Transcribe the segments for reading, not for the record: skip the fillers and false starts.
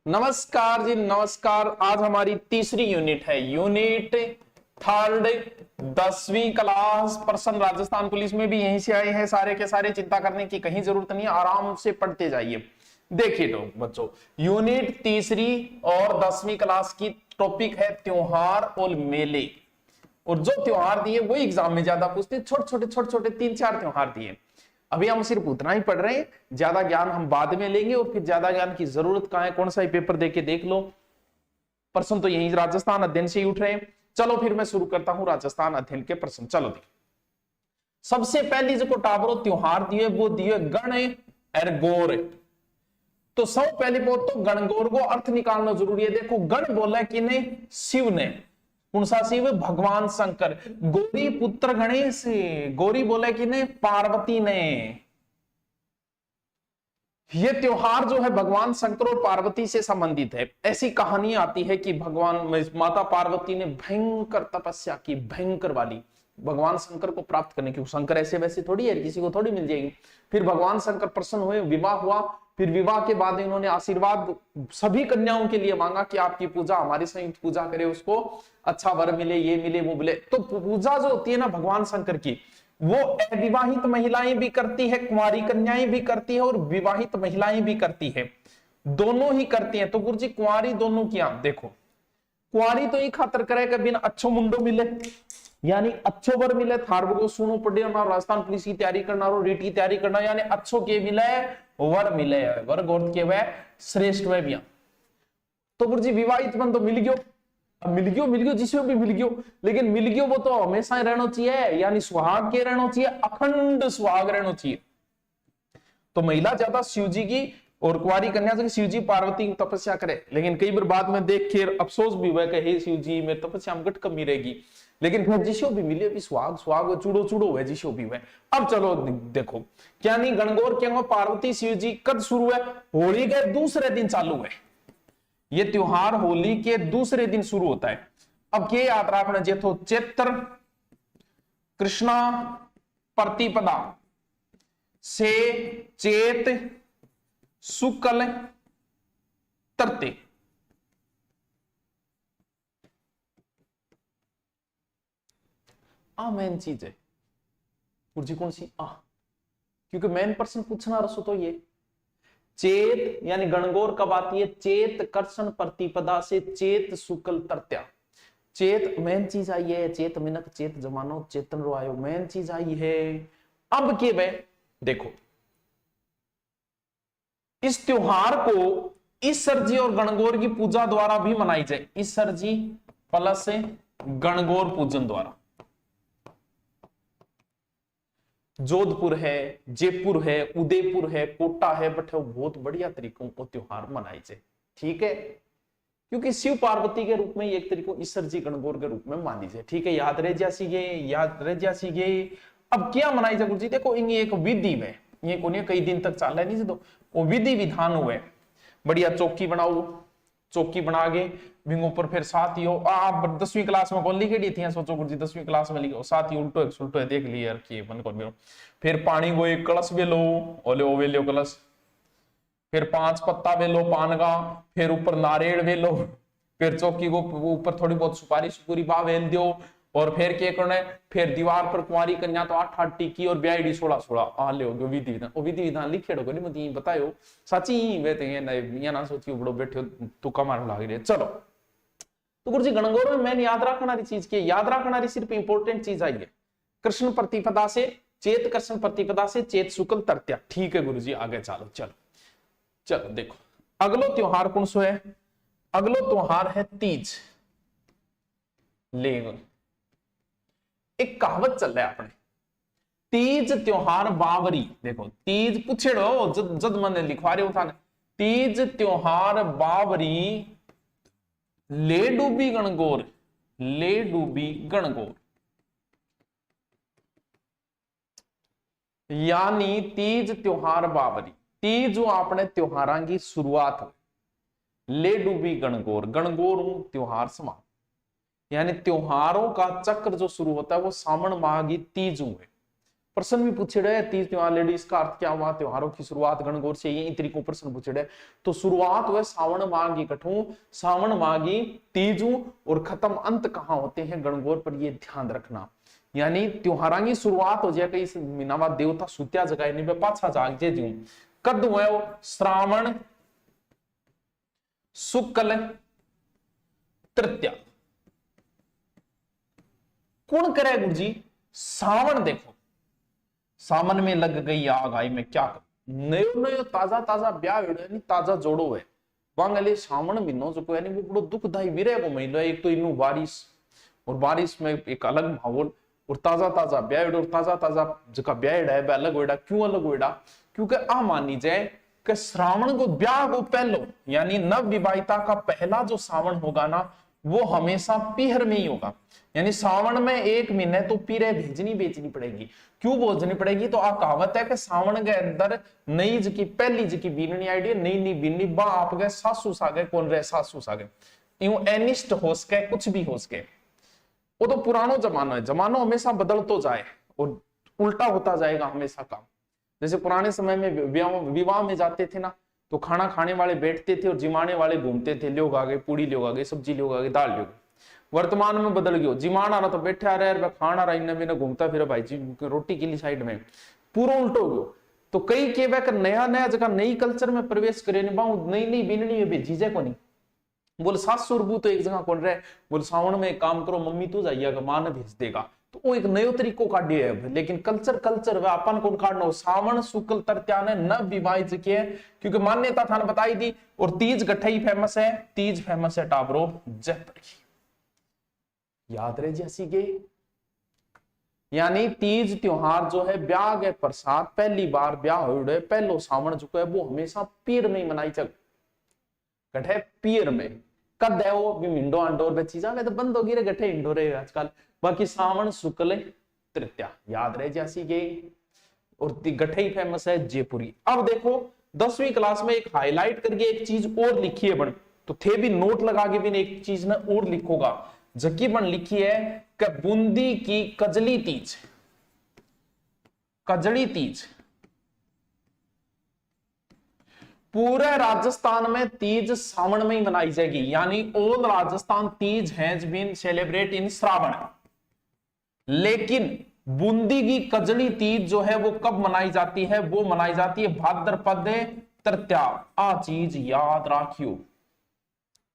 नमस्कार जी, नमस्कार। आज हमारी तीसरी यूनिट है, यूनिट थर्ड, 10वीं क्लास। पर्सन राजस्थान पुलिस में भी यहीं से आए हैं सारे के सारे, चिंता करने की कहीं जरूरत नहीं है, आराम से पढ़ते जाइए। देखिए तो बच्चों, यूनिट तीसरी और 10वीं क्लास की टॉपिक है त्योहार और मेले। और जो त्योहार दिए वो एग्जाम में ज्यादा पूछते हैं, छोटे छोटे 3-4 त्योहार दिए। अभी हम सिर्फ उतना ही पढ़ रहे हैं, ज्यादा ज्ञान हम बाद में लेंगे। और फिर ज्यादा ज्ञान की जरूरत कहां है, कौन सा ही पेपर देके देख लो। प्रश्न तो यही राजस्थान अध्ययन से ही उठ रहे हैं। चलो फिर मैं शुरू करता हूं राजस्थान अध्ययन के प्रश्न। चलो देखिए, सबसे पहली जो टाबरो त्योहार दिए वो दिए गण और गौर। तो सब पहली बात तो गणगौर को अर्थ निकालना जरूरी है। देखो, गण बोला कि ने शिव ने, कौन सा शिव? भगवान शंकर। गौरी पुत्र गणेश, गौरी बोले कि ने पार्वती ने। ये त्योहार जो है भगवान शंकर और पार्वती से संबंधित है। ऐसी कहानी आती है कि भगवान माता पार्वती ने भयंकर तपस्या की, भयंकर वाली, भगवान शंकर को प्राप्त करने की। शंकर ऐसे वैसे थोड़ी है, किसी को थोड़ी मिल जाएगी। फिर भगवान शंकर प्रसन्न हुए, विवाह हुआ। फिर विवाह के बाद इन्होंने आशीर्वाद सभी कन्याओं के लिए मांगा कि आपकी पूजा हमारी संयुक्त पूजा करे, उसको अच्छा वर मिले, ये मिले, वो मिले। तो पूजा जो होती है ना भगवान शंकर की, वो अविवाहित महिलाएं भी करती है, कुंवारी कन्याएं भी करती है और विवाहित महिलाएं भी करती है, दोनों ही करती है। तो गुरु जी कुंवारी दोनों की, आप देखो, कुंवारी तो ये खातर करे कि बिन अच्छो मुंडो मिले, यानी अच्छो वर मिले। थार को सुनो पढ़े ना, राजस्थान पुलिस की तैयारी करना, रीट की तैयारी करना, यानी अच्छो के मिले, वर मिले, वर गौर के वह श्रेष्ठ वह भी। तो गुरुजी विवाहित मन तो मिल गयो, मिल गयो जिसमें भी मिल गयो, लेकिन मिल गयो वो तो हमेशा ही रहना चाहिए, यानी सुहाग के रहना चाहिए, अखंड सुहाग रहना चाहिए। तो महिला ज्यादा शिव जी की और कुंवारी कन्या से शिव जी पार्वती की तपस्या करे। लेकिन कई बार बाद में देख के अफसोस भी हुआ कि हे शिव जी मेरी तपस्या में घट कमी रहेगी। लेकिन फिर जिसो भी मिले भी सुहाग सुहाग चूड़ो चूड़ो हुए, जिसो भी हुए। अब चलो देखो, क्या नहीं गणगौर क्या पार्वती शिव जी कब शुरू है? होली के दूसरे दिन चालू है। ये त्योहार होली के दूसरे दिन शुरू होता है। अब ये याद रखना जेठो चैत्र कृष्णा प्रतिपदा से चेत शुक्ल तृतीय, मेन चीज है गुरुजी। कौन सी? क्योंकि मेन पर्सन पूछना रसो तो ये चेत, यानी गणगौर कब आती है? चेत कर्षण प्रतिपदा से चेत शुक्ल तृतीया। चेत मेन चीज आई है, चेत मिनक चेत जमानो चेतन रो आयो, मेन चीज आई है। अब के वे देखो, इस त्योहार को ईश्वर जी और गणगौर की पूजा द्वारा भी मनाई जाए। ईश्वर जी प्लस गणगौर पूजन द्वारा। जोधपुर है, जयपुर है, उदयपुर है, कोटा है, बट बहुत बढ़िया तरीकों को त्योहार मनाए जाए। ठीक है, क्योंकि शिव पार्वती के रूप में एक तरीकों ईश्वर जी गणगौर के रूप में मानी जाए। ठीक है, याद रह जा सीगे, याद रह जा सीगे। अब क्या मनाई जाए गुरु जी? देखो, इन एक विधि में, ये कोने कई दिन तक चल रहा है नहीं, तो वो विधि विधान हुए। बढ़िया चौकी बनाओ, चौकी बना के बिंग ऊपर फिर साथियों, आप 10वीं क्लास में कौन लिखेड़ी थी? सोचो गुरुजी 10वीं क्लास में लिखो साथी उल्टो एक सुल्टो है, देख लिया कि मन कर मेरो। फिर पानी को एक कलश वे लो, ओले ओवे लो कलश। फिर 5 पत्ता वे लो पान का, फिर ऊपर नारियल वे लो। फिर चौकी को ऊपर थोड़ी बहुत सुपारी सुपूरी बा वेल दो। और फिर क्या करना है? फिर दीवार पर कुंवारी कन्या तो 8-8 टिकी और ब्याईडी 16-16 आ ले हो विधि विधान। वो विधि विधान लिखे डो नहीं मत बतायो सची वे तो ये ना सोचियो बड़ो बैठो तू कमार लाग रहे। चलो, तो गुरुजी गणगौर में मैंने याद रखना चीज की, याद रखना सिर्फ इंपोर्टेंट चीज आई है। कृष्ण प्रतिपदा से चेत, कृष्ण प्रतिपदा से चेत शुक्ल तृतीया। ठीक है गुरुजी, आगे चलो। चलो चलो देखो, अगलो त्योहार कौन सो है? अगलो त्योहार है तीज। ले एक कहावत चल रहा है अपने, तीज त्योहार बावरी। देखो, तीज पूछेड़ो जद मैंने लिखवा रहे था, तीज त्योहार बावरी ले डूबी गणगौर, ले डूबी गणगौर। यानी तीज त्योहार बावरी, तीज जो आपने त्योहार की शुरुआत हो, ले डूबी गणगौर, गणगौर त्योहार समाप्त। यानी त्योहारों का चक्र जो शुरू होता है वो सावन माह की तीज हुए। प्रश्न भी पूछे रहे तीज त्योहार लेडीज का अर्थ क्या हुआ, त्योहारों की शुरुआत गणगौर से, ये तरीकों प्रश्न पूछे रहे। तो शुरुआत हुए सावन माघी कठू, सावन माघी तीजू, और खत्म अंत कहाँ होते हैं गणगौर पर, ये ध्यान रखना। यानी त्योहार की शुरुआत हो जाए कई महीना बाद देवता सुत्या जगाए नहीं पाछा जाग जे जू कद हुए वो श्रावण शुक्ल तृतीया। कौन करे गुरु जी, सावन देखो, सावन में लग गई आग आई मैं क्या करूं, नयो नयो ताजा ताजा ब्याह यानी ताजा जोड़ो है वांगले सावन महीनो जो यानी वो बड़ो दुखदाई विरह को महीनो है। एक तो इनू बारिश, और बारिश में एक अलग माहौल, और ताजा ताजा ब्याह, और ताजा ताजा जका ब्याह है वह अलग होड़ा। क्यों अलग होड़ा, क्योंकि आ मानी जाए कि श्रावण को ब्याह को पहलो यानी नव विवाहिता का पहला जो सावन होगा ना वो हमेशा पीहर में ही होगा। यानी सावन में एक महीने तो पीरे भेजनी बेचनी पड़ेगी। क्यों भेजनी पड़ेगी, तो आ कहावत है कि सावन के अंदर नई जकी पहली जकी बीननी आईडी नई नई बीननी बा आप गए सासू सागे कौन रहे सासू सागे यूं एनिस्ट हो सके कुछ भी हो सके। वो तो पुरानो जमाना है, जमानो हमेशा बदल तो जाए और उल्टा होता जाएगा हमेशा काम। जैसे पुराने समय में विवाह में जाते थे ना तो खाना खाने वाले बैठते थे और जिमाने वाले घूमते थे, लोग आ गए पूड़ी लोग आ गए सब्जी लोग आ गए दाल लोग। वर्तमान में बदल गयो, जिमान आ रहा तो बैठे आ रहा है, खाना रहा इन्हें बिना घूमता फिर भाई जी रोटी के लिए साइड में, पूरा उल्टो गयो। तो कई के वह नया नया जगह नई कल्चर में प्रवेश करे नई नई बीननी में जीजे को नहीं बोल सासू रबू तो एक जगह कौन रहे बोल सावन में एक काम करो मम्मी तू जाइएगा मां ने भेज देगा, तो वो एक नयो तरीको काढ़िए है। लेकिन कल्चर कल्चर वह अपन कौन काढ़ना, सावन शुक्ल तृतीया ने न विवाहित किए क्योंकि मान्यता थाने बताई दी। और तीज गठई फेमस है, तीज फेमस है टाबरो जयपुर की, याद रहे जैसी के। यानी तीज त्योहार जो है ब्याह के प्रसाद पहली बार ब्याह हो पहलो सावन जो है वो हमेशा पीर में ही मनाई चल गठे पीर में कद है वो भी मिंडो अंडोर पे चीजा में तो बंद होगी रे गठे इंडोर है आजकल। बाकी सावन शुक्ल तृतीया याद रहे जैसी के। और गठे ही फेमस है जयपुरी। अब देखो 10वीं क्लास में एक हाईलाइट करके एक चीज और लिखी है बन, तो थे भी नोट लगा के भी एक चीज ना और लिखोगा जकी बन लिखी है कि बूंदी की कजली तीज, कजली तीज पूरे राजस्थान में तीज सावन में ही मनाई जाएगी। यानी all Rajasthan Teej has been celebrated in Shravan, लेकिन बूंदी की कजली तीज जो है वो कब मनाई जाती है, वो मनाई जाती है भाद्रपद तृतीया। आ चीज याद रखियो,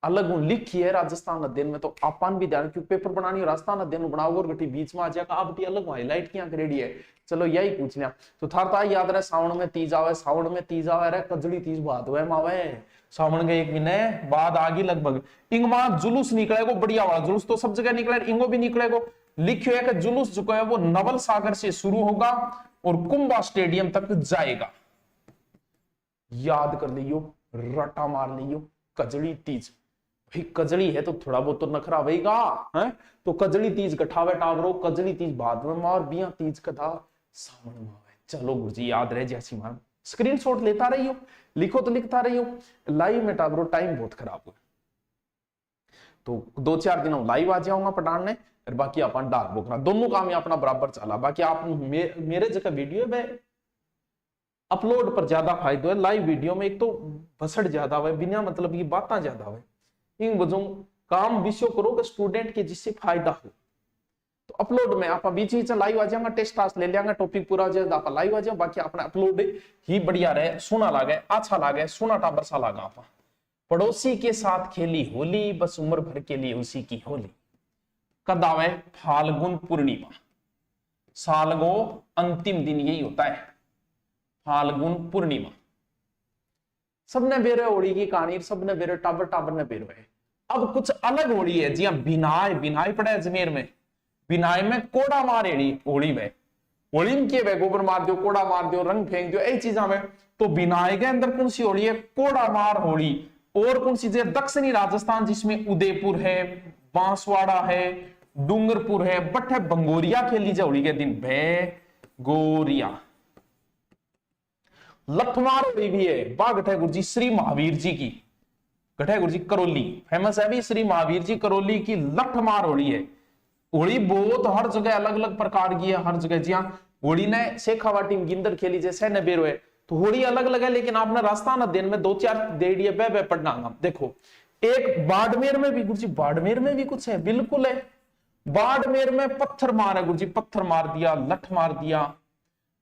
अलग लिखी है राजस्थान अध्ययन में, तो आपन भी ध्यान क्योंकि पेपर बनानी राजस्थान अध्ययन बनाओ और गटी बीच में आ जाएगा आप अलग हाईलाइट किया करेडी है। चलो यही पूछ लिया तो थारता याद रहे सावन में तीज आवे, सावन में तीज आवे रे कजली तीज बाद हुए मावे सावन के एक महीने बाद आगे लगभग इंगमा जुलूस निकलेगा बढ़िया वाला जुलूस, तो सब जगह निकले इंगो भी निकलेगा। लिखियो है कि जुलूस जो है वो नवल सागर से शुरू होगा और कुंभा स्टेडियम तक जाएगा। याद कर लियो, रटा मार लियो, कजली तीज। भाई कजली है तो थोड़ा बहुत तो नखरा होगा है, तो कजली तीज गठावे टावरो, कजली तीज बाद में मार बिया तीज कथा सावन में। चलो गुरुजी याद रहे जैसी मान स्क्रीनशॉट लेता रही हो, लिखो तो लिखता रही हो। लाइव में टावरो टाइम बहुत खराब हुआ तो 2-4 दिनों लाइव आ जाऊंगा पढ़ाने और बाकी अपन डाक बोकना दोनों काम ही अपना बराबर चला। बाकी आप मेरे जगह वीडियो में अपलोड पर ज्यादा फायदा है, लाइव वीडियो में एक तो भसड़ ज्यादा हुआ बिना मतलब की बातें ज्यादा हुआ, इन वजह काम विषय करो कि स्टूडेंट के जिससे फायदा हो। तो अपलोड में आप बीच बीच लाइव आ जाएगा, टेस्ट टास्क ले लिया टॉपिक पूरा हो जाएगा आप लाइव आ जाओ। बाकी अपना अपलोड ही बढ़िया रहे, सुना लागे अच्छा लागे, सुना टाबर सा लागा। आप पड़ोसी के साथ खेली होली बस उम्र भर के लिए उसी की होली। कद आवे फाल्गुन पूर्णिमा, सालगो अंतिम दिन यही होता है फाल्गुन पूर्णिमा। सबने बेरे होली की कहानी, सबने बेरे टाबर टाबर ने बेरो है। अब कुछ अलग होली है जी हाँ, बिनाय बिनाय पड़ा है अजमेर में, बिनाय में कोड़ा मार होली में, होली में के गोबर मार दो कोड़ा मार दो रंग फेंक दो यही चीजा में। तो बिनाय के अंदर कौन सी होली है, कोड़ा मार होली। और कौन सी जगह दक्षिणी राजस्थान जिसमें उदयपुर है, बांसवाड़ा है, डूंगरपुर है, बट है बंगोरिया खेली जाए होली के दिन, भैगोरिया। लठमार होली भी है, बा गठे गुरु जी श्री महावीर जी की, गठे गुरु जी करौली फेमस है भी श्री महावीर जी करौली की लठमार होली है। होली बहुत हर जगह अलग अलग प्रकार की है, हर जगह जी हाँ। होली ने शेखावाटी में गिंदर खेली जैसे न बेरो है, तो होली अलग अलग है, लेकिन आपने राजस्थान दिन में 2-4 डेढ़ बे पढ़ना। देखो एक बाड़मेर में भी गुरुजी, बाड़मेर में भी कुछ है, बिल्कुल है। बाड़मेर में पत्थर मार है गुरुजी, पत्थर मार दिया, लठ मार दिया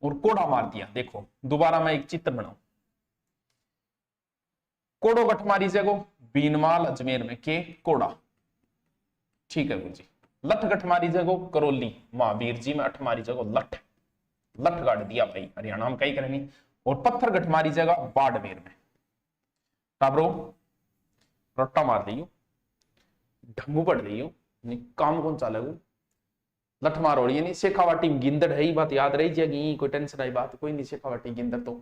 और कोड़ा मार दिया। देखो दोबारा मैं एक चित्र बनाऊं, कोड़ो गठ मारी जगो बीनमाल अजमेर में के कोड़ा, ठीक है गुरुजी। लठ गठ मारी जगो करौली महावीर जी में, अठ मारी जगो लठ, लठ गाड़ दिया भाई हरियाणा में कहीं करनी। और पत्थर गठ मारी जगह बाड़मेर में, टाबरो रट्टा मार दियो, ढंगू पड़ दियो, काम कौन चाले वो लठ मार हो रही है। नहीं शेखावाटी में गिंदड़ है, ही बात याद रही जाएगी, कोई टेंशन आई बात कोई नहीं, शेखावाटी गिंदड़। तो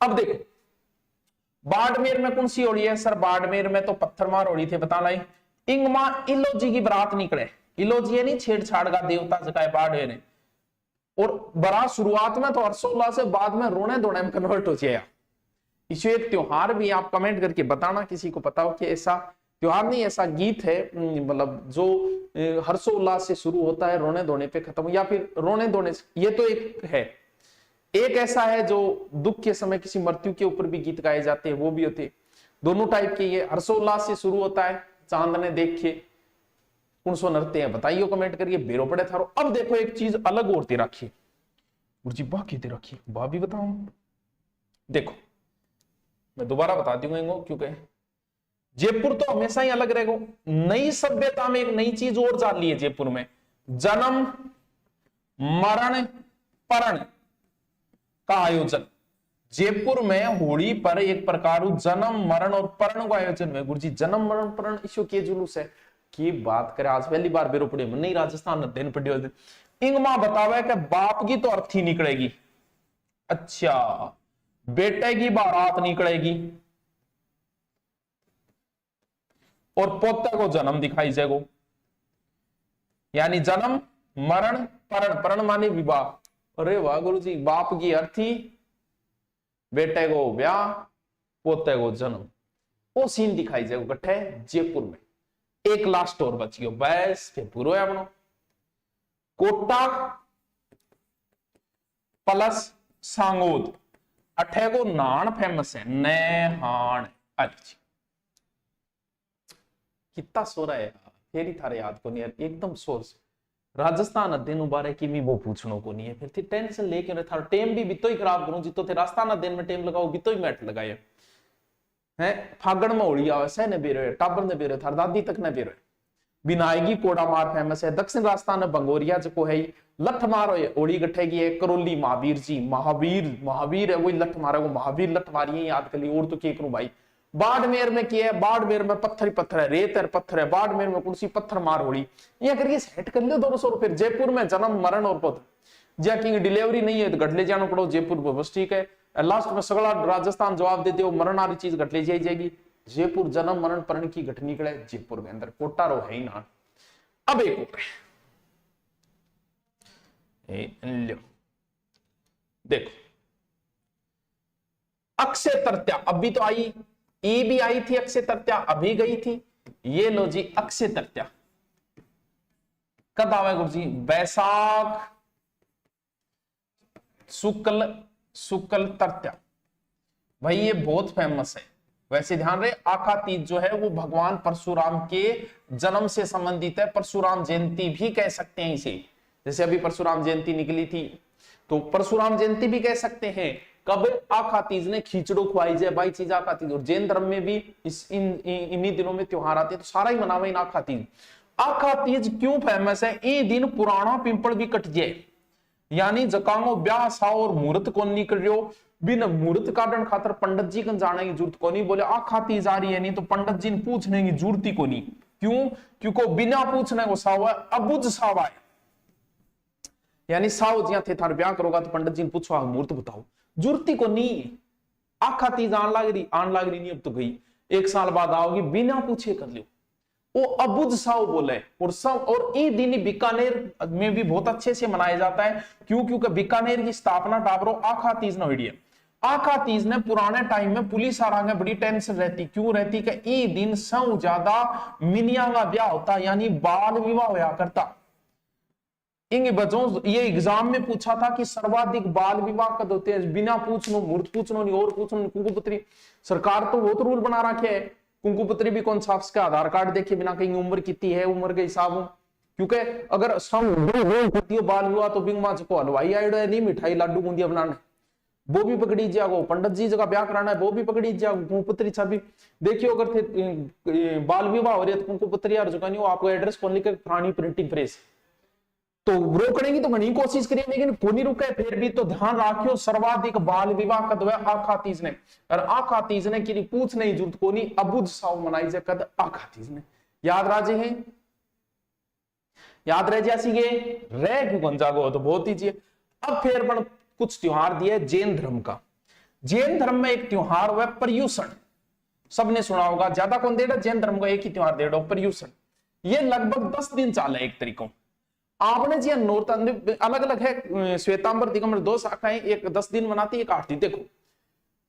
अब देखो बाड़मेर में कौन सी हो रही है सर, बाड़मेर में तो पत्थर मार हो रही थी, बताना है। इंगमा इलोजी की बारात निकले, इलोजी है नहीं छेड़छाड़ का देवता जटाए बाड़मेर ने, और बारात शुरुआत में तो हर्षोल्लास से, बाद में रोने धोने में कन्वर्ट हो जाएगा। इसे एक त्योहार भी आप कमेंट करके बताना किसी को पता हो कि ऐसा त्योहार नहीं, ऐसा गीत है, मतलब जो हर्षोल्लास से शुरू होता है रोने धोने पे खत्म, या फिर रोने धोने से, ये तो एक है। एक ऐसा है जो दुख के समय किसी मृत्यु के ऊपर भी गीत गाए जाते हैं, वो भी होते, दोनों टाइप के। ये हर्षोल्लास से शुरू होता है, चांद ने देखे कौन सो नृत्य है बताइए कमेंट करिए, बेरो पड़े थारो। अब देखो एक चीज अलग और दे रखी गुरुजी, बा की दे रखी, बा भी बताऊं। देखो मैं दोबारा बता दूंगा क्योंकि जयपुर तो हमेशा ही अलग रहेगा। नई सभ्यता में एक नई चीज और जान ली है जयपुर में, जन्म मरण परण का आयोजन। जयपुर में होली पर एक प्रकार जन्म मरण और परण का आयोजन है गुरुजी। जन्म मरण परण इसो के जुलूस है की बात करे, आज पहली बार बेरो पड़े नहीं राजस्थान दिन पड़े इंगमा बतावे कि बाप की तो अर्थी निकलेगी, अच्छा बेटे की बारात निकलेगी और पोते को जन्म दिखाई जाएगो, यानी जन्म मरण परण, परण माने विवाह। अरे वाह गुरुजी, बाप की अर्थी, बेटे को ब्याह, पोते को जन्म, वो सीन दिखाई जाएगो कट्ठे जयपुर में। एक लास्ट और बच गयो बस फिर पूरा है अपनो। कोटा प्लस सांगोद, अठे को नान फेमस है, नहान। अच्छा कितना सो रहा है फिर ही थारे याद को नहीं यार, एकदम सोर से राजस्थान अध्ययन उबारे की भी वो पूछनो को नहीं है, फिर थी टेंशन लेके थारा टेम भी बितो ही खराब करूं, जितो थे राजस्थान अध्ययन में टेम लगाओ बितो ही मैट लगाए है। फागण में होली आवे सह ने बेरो, टाबर ने बेरो, थार दादी तक ने बेरो। बिनायगी कोड़ा मार फेमस है। दक्षिण राजस्थान में बंगोरिया जो है, लठ मार होली गठेगी है। करौली महावीर जी, महावीर महावीर है वही लठ मारे, वो महावीर लठ मारी याद कर ली, और तो क्या करूं भाई। बाड़मेर में क्या है, बाड़मेर में पत्थर ही पत्थर है, रेत है पत्थर है, बाड़मेर में कुर्सी पत्थर मार होली यहाँ करके सेट कर लो 200 रुपए। जयपुर में जन्म मरण और पद ज्या की डिलीवरी नहीं है तो घट ले जाना पड़ो, जयपुर बस ठीक है। लास्ट में सगला राजस्थान जवाब देते हो मरण वाली चीज घट ले जाएगी। जयपुर जन्म मरण परण की घट निकले जयपुर के अंदर, कोटा रो है ही ना। अब एक और देखो अक्षय तृतीया, अभी तो आई, ई भी आई थी, अक्षय तृतीया अभी गई थी। ये लो जी अक्षय तृतीया कब आवे गुरु जी, बैसाख शुक्ल तृतीया भाई, ये बहुत फेमस है। वैसे ध्यान रहे आखा तीज जो है वो भगवान परशुराम के जन्म से संबंधित है, परशुराम जयंती भी कह सकते हैं इसे। जैसे अभी परशुराम जयंती निकली थी तो परशुराम जयंती भी कह सकते हैं। कब, आखा तीज ने खींचड़ो खुआई जाए भाई चीज आखा तीज। और जैन धर्म में भी इन्हीं दिनों में त्योहार आते हैं तो सारा ही मनावे इन आखा तीज। आखा तीज क्यों फेमस है, ये दिन पुराना पिंपल भी कट जाए, यानी जकांगो ब्याह सा और मुहूर्त को निकल रहे हो, बिन मुहूर्त काटन खातर पंडित जी कन जाने की जरूरत को नहीं। बोले आखा तीज आ रही है नहीं तो पंडित जी ने पूछने की जरूरत ही को नहीं। क्यों, क्योंकि बिना पूछने को सावा अबुझ सावा है, यानी साव जिया थे थार ब्याह करोगा तो पंडित जी ने पूछो मुहूर्त बताओ, जरूरती को नहीं। आखा तीज आन लाग रही नहीं, अब तो गई, एक साल बाद आओगी, बिना पूछे कर लो, वो अबुझ साव बोले। और सब और ये दिन बीकानेर में भी बहुत अच्छे से मनाया जाता है। क्यों, क्योंकि बीकानेर की स्थापना टाबरो आखा तीज ने हुई है। आखा तीज ने पुराने टाइम में पुलिस आरांगे बड़ी टेंशन रहती, क्यों रहती कि ये दिन सब ज्यादा मिनिया का ब्याह होता, यानी बाल विवाह होया करता। इन बच्चों ये एग्जाम में पूछा था कि सर्वाधिक बाल विवाह कद होते हैं, बिना पूछनो मूर्त पूछनो नहीं और पूछनो कुंकुपुत्री। सरकार तो बहुत रूल बना रखे है, कुंकुपुत्री भी कौन सा उसका आधार कार्ड देखे बिना कहीं उम्र कितनी है उम्र के हिसाब हो, क्योंकि अगर बाल विवाह तो बिंगमा को हलवाई आइड है नहीं मिठाई लाडू बूंदिया बनाना वो भी पकड़ी जाओ, पंडित जी जगह ब्याह कराना है वो भी पकड़ी जाओ, कुंकुपुत्री छवि देखियो अगर थे बाल विवाह हो रही है तो कुंकुपुत्री और जुकानी हो आपको एड्रेस कौन लिखे पुरानी प्रिंटिंग प्रेस तो रोकने की तो घनी कोशिश करिए लेकिन कोनी रुके, फिर भी तो ध्यान रखियो सर्वाधिक बाल विवाह कद है आखातीज ने, और आखातीज ने की पूछ नहीं जरूरत कोनी अबुझ साव मनाई जे कद आखातीज ने, याद राजे हैं याद रह जैसी ये रह क्यों बन जागो तो बहुत ही चाहिए। अब फिर बन कुछ त्योहार दिए जैन धर्म का। जैन धर्म में एक त्योहार हुआ पर्युषण, सबने सुना होगा, ज्यादा कौन दे रहा जैन धर्म का एक ही त्योहार दे रहा पर्युषण। ये लगभग 10 दिन चाल है एक तरीकों। आपने जी नौरता अलग अलग है, श्वेतांबर दिगंबर 2 शाखाएं, एक 10 दिन मनाती है एक 8 दिन। देखो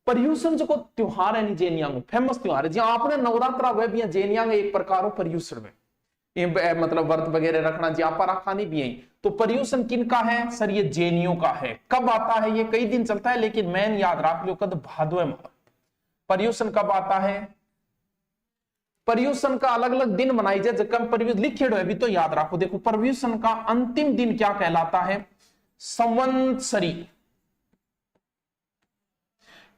पर्युषण जो त्योहार है जैनियांग फेमस त्योहार है जी, आपने नवरात्रा हुआ भी जैनियांग एक प्रकार पर्युषण में मतलब व्रत वगैरह रखना जी आपा रखा नहीं भी है। तो पर्युषण किन का है सर, ये जैनियों का है। कब आता है ये कई दिन चलता है लेकिन मैन याद रख लो कद भादवे माह। पर्युषण कब आता है, पर्युषण का अलग अलग दिन मनाई जाए जब पर्युषण लिखे है भी तो याद रखो। देखो पर्युषण का अंतिम दिन क्या कहलाता है, संवत्सरी।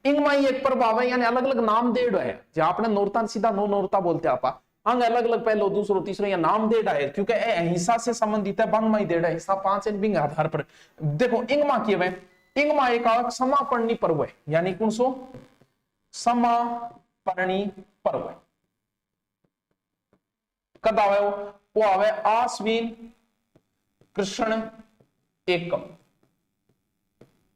इनमें एक प्रभाव है यानी अलग अलग नाम दे है, जहां आपने नौरता सीधा नो नौरता बोलते आपा अंग अलग अलग पहलो दूसरो तीसरो या नाम दे है क्योंकि अहिंसा से संबंधित है, बंग माई दे हिस्सा 5 बिंग आधार पर। देखो इंगमा किए हुए इंगमा एक समापरणी पर्व है, यानी कौन सो समापरणी पर्व है। कद आवे वो आवे आश्विन कृष्ण एकम।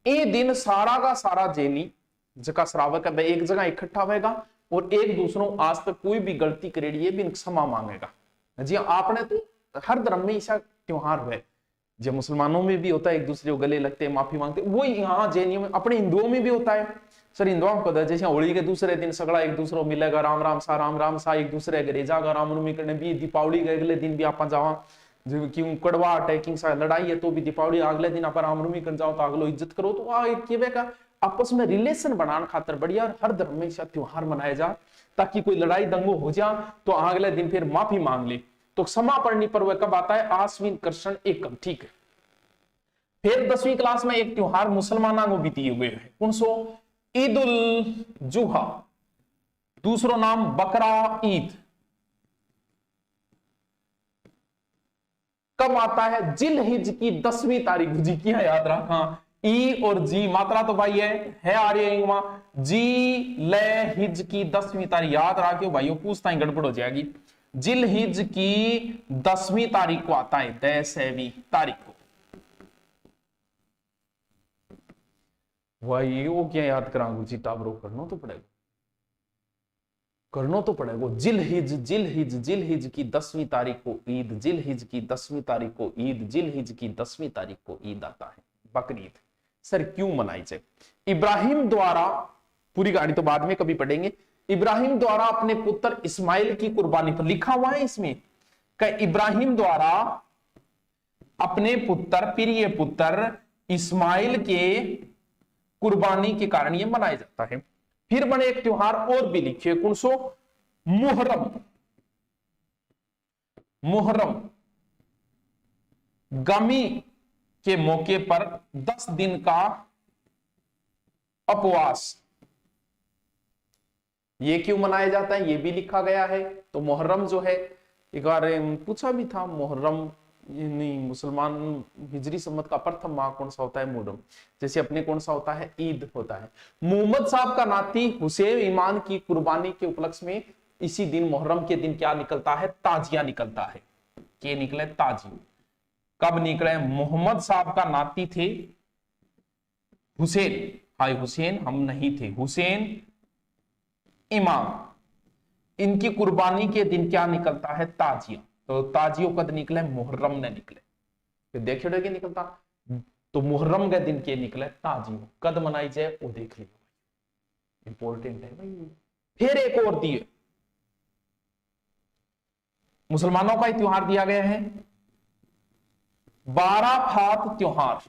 ये दिन सारा का सारा जैनी जका श्रावक है एक जगह इकट्ठा होगा और एक दूसरों आज तक कोई भी गलती करेगी है भी क्षमा मांगेगा। जी आपने तो हर धर्म में ऐसा त्योहार है, जो मुसलमानों में भी होता है एक दूसरे को गले लगते हैं माफी मांगते, वो यहाँ जैनियों में अपने हिंदुओं में भी होता है। सर हिंदुओं को जैसे होली के दूसरे दिन सगड़ा एक दूसरे मिलेगा राम राम सा एक दूसरे घरे जागा रामनवमी करने भी, दीपावली के अगले दिन भी आप जावा जो क्यों कड़वा अटैकिंग सा लड़ाई है तो भी दीपावली अगले दिन आप रामनवमी कर जाओ तो अगलो इज्जत करो। तो वहां एक का आपस में रिलेशन बनाने खातर बढ़िया और हर धर्म में ऐसा त्योहार मनाया जा ताकि कोई लड़ाई दंगो हो जा तो अगले दिन फिर माफी मांग ले। तो समापरणी पर्व कब आता है, आश्विन कृष्ण एकम, ठीक है। फिर 10वीं क्लास में एक त्योहार मुसलमानों को भी दिए हुए हैं, कौन सो ईद उल जुहा, दूसरो नाम बकरा ईद। कब आता है, जिल हिज की 10वीं तारीख। जी क्या याद रखा, ई और जी मात्रा तो भाई है आ रही है जी ले हिज की 10वीं तारीख याद रखियो भाइयों, पूछता ही गड़बड़ हो जाएगी। जिल हिज की 10वीं तारीख को आता है, 10वीं तारीख को। वही वो क्या याद करा जी टाबरो करना तो पड़ेगा जिल हिज की 10वीं तारीख को ईद, जिल हिज की 10वीं तारीख को ईद, जिल हिज की 10वीं तारीख को ईद आता है बकरीद। सर क्यों मनाई जाए, इब्राहिम द्वारा, पूरी कहानी तो बाद में कभी पढ़ेंगे, इब्राहिम द्वारा अपने पुत्र इस्माइल की कुर्बानी पर लिखा हुआ है इसमें कि इब्राहिम द्वारा अपने पुत्र प्रिय पुत्र इस्माइल के कुर्बानी के कारण यह मनाया जाता है। फिर बने एक त्योहार और भी लिखिए, कौन सो मुहर्रम। मुहर्रम गमी के मौके पर 10 दिन का उपवास, ये क्यों मनाया जाता है ये भी लिखा गया है। तो मुहर्रम जो है एक बार पूछा भी था, मुहर्रम नहीं मुसलमान हिजरी सम्मत का प्रथम माह कौन सा होता है, मुहर्रम। जैसे अपने कौन सा होता है, ईद होता है। मोहम्मद साहब का नाती हुसैन ईमान की कुर्बानी के उपलक्ष्य में इसी दिन मुहर्रम के दिन क्या निकलता है, ताजिया निकलता है। क्या निकले, ताजिया। कब निकले, मोहम्मद साहब का नाती थे हुसैन, हाय हुसैन हम नहीं थे, हुसैन इमाम, इनकी कुर्बानी के दिन क्या निकलता है, ताजिया। तो ताजियों कद निकले, मुहर्रम ने निकले। फिर देखिए क्या निकलता, तो मुहर्रम के दिन के निकले ताजियों, कद मनाई जाए वो देख लियो, इंपॉर्टेंट है भाई। फिर एक और दिए, मुसलमानों का ही त्योहार दिया गया है बाराफात त्योहार,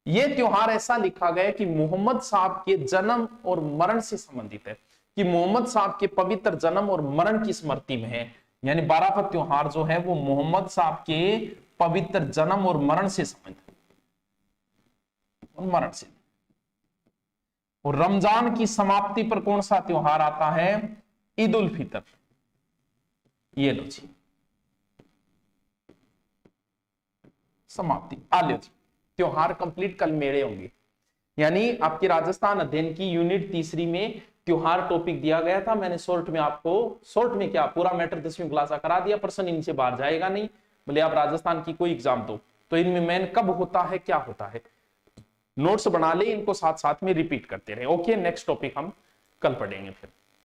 ये त्योहार ऐसा लिखा गया कि मोहम्मद साहब के जन्म और मरण से संबंधित है, कि मोहम्मद साहब के पवित्र जन्म और मरण की स्मृति में है। यानी बाराफत त्योहार जो है वो मोहम्मद साहब के पवित्र जन्म और मरण से संबंधित और मरण से। और रमजान की समाप्ति पर कौन सा त्योहार आता है? ईद उल फितर। ये लो जी, समाप्ति। आ लो जी, त्योहार कंप्लीट। कल मेले होंगे। यानी आपकी राजस्थान अध्ययन की यूनिट तीसरी में त्योहार टॉपिक दिया गया था। मैंने शॉर्ट में आपको, शॉर्ट में क्या, पूरा मैटर 10वीं क्लास का करा दिया। प्रश्न इनसे बाहर जाएगा नहीं, भले आप राजस्थान की कोई एग्जाम दो। तो इनमें मेन कब होता है, क्या होता है, नोट्स बना ले, इनको साथ साथ में रिपीट करते रहे। ओके, नेक्स्ट टॉपिक हम कल पढ़ेंगे फिर।